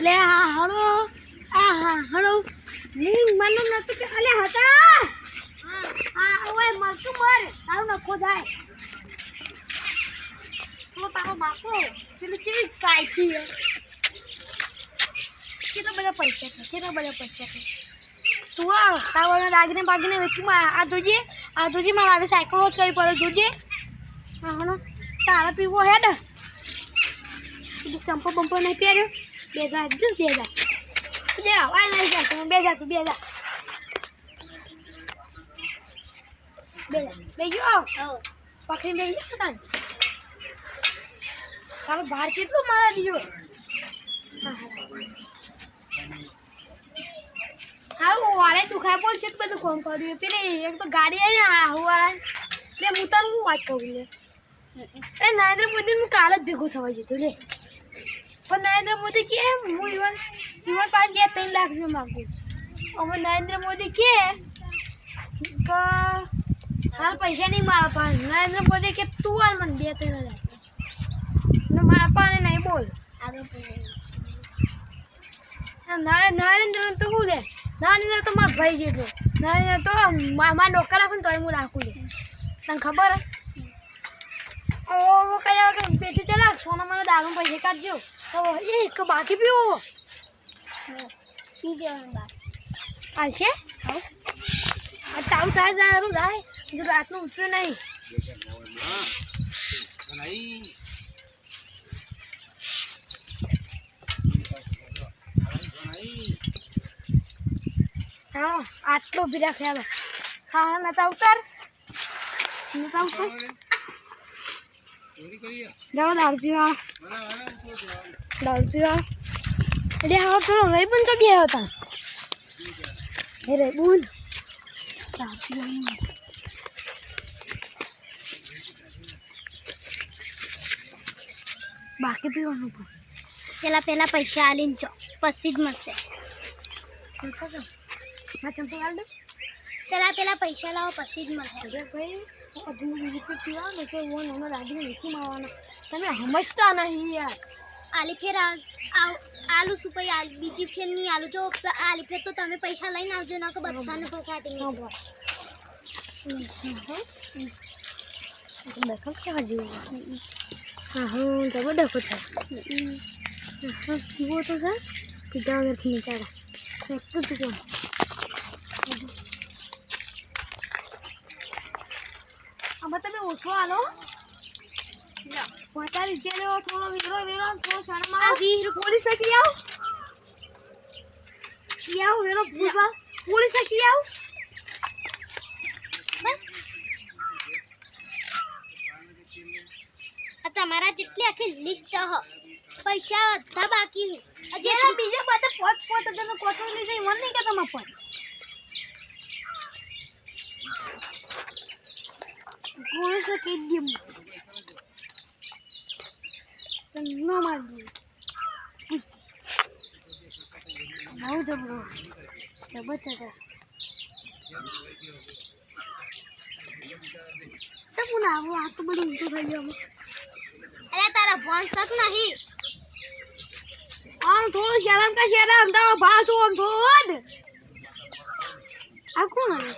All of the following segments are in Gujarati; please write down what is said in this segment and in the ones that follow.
લે હા હળો હળો હું મને નતું કે અલે હતા હા ઓય મરતું મર તારું નખો જાય તો તારો બાપો પેલું ચીજ કાઈ છે કેટલા બધા પૈસા તું તાવળના દાગીને બાગીને વેચીમાં આ જોજે મારે હવે સાયકલ જ કરવી પડે જોજે હા હણો તારા પીવો હેડ ચંપો બંપો નહીં પહેર્યો 2000 લે આવા નહીં જા તું 2000 બેજો પકડી બેજો તાન તારો ભાર કેટલો મારા દીયો હારું વાળે દુખાય બોલ છે બધું કોમ કર્યું પેલી એક તો ગાડી આવી ને હાહુવાળા લે હું તારું હું વાત કહું લે એ નરેન્દ્ર મોદી હું કાલ જ ભેગો થવા જતો લે પણ નરેન્દ્ર મોદી કે હું ઈવન 5 લાખ રૂપિયા માગું હવે નરેન્દ્ર મોદી કે હાલ પૈસા નહીં મારા પાસે નરેન્દ્ર મોદી કે તું હાલ મને 2-3 હજાર ને મારા પાસે નહીં બોલ નરેન્દ્ર તો શું લે નરેન્દ્ર તો મારા ભાઈ જેટલો નરેન્દ્ર તો મારા ડોકા રાખું ને તો હું રાખું લે તને ખબર ઓ કર્યા વગર પેટી ચલા સોના મને દારૂ પૈસા કાઢજો તો એક બાકી પીવો પી જવાનું હાલશે તારું થાય સારું થાય જો રાતનું ઉતર્યું નહીં હા આટલો ભીરા ખ્યાલ હા નતા ઉતર જાઓ દારૂ પીવા એટલે હા થોડો રહી પણ તો બે હતા એ રે બોલ બાકી પીવાનું પણ પેલા પૈસા આલીને ચો પછી જ મળશે પેલા પૈસા લાવો પછી જ મળશે ભાઈ પીવા ને કે હું નાનો લાગીને નીકળી મારવાનો તમે સમજતા નહીં યાર આલી ફેર આલુ શું ભાઈ બીજી ફેર નહીં આલુ જો આલી ફેર તો તમે પૈસા લઈને આવજો ના કે બધાને પકાટી નહીં દેખો કેવા જેવું હા હું જબો દેખો છે પીવો તો સર પીધા વગરથી નીચાડા એટલું જ કેવું આમાં તમે ઓછો આલો 45 રૂપિયા લેવો થોડો વેરો થોડો શરમા 20 પોલીસ કી આવ વેરો પૂરવા પોલીસ કી આવ બસ આ તમારા જેટલી આખી લિસ્ટ હ પૈસા બધા બાકી જેના બીજે બધા પોત તમે કોટો લઈ જઈ મન નહીં કે તમે પણ પોલીસ કી દીમ no મારજો બહુ જબરો બચારા તો પુના આવો આ તો બડી ઊંધું થઈ ગયો અરે તારા ફોન સક નહીં આમ થોડું શરમ તારો ભાસ ઓમ થોડ આ કોણ આવે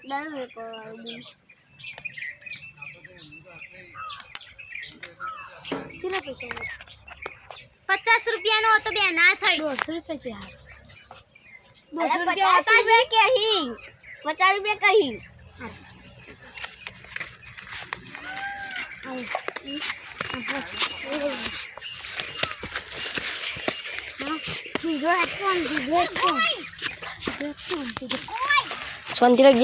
દર કેટલા પૈસા 50 રૂપિયાનો હતો બે ના થઈ 200 રૂપિયા 200 રૂપિયા કહી 50 રૂપિયા કહી શાંતિ રાખજે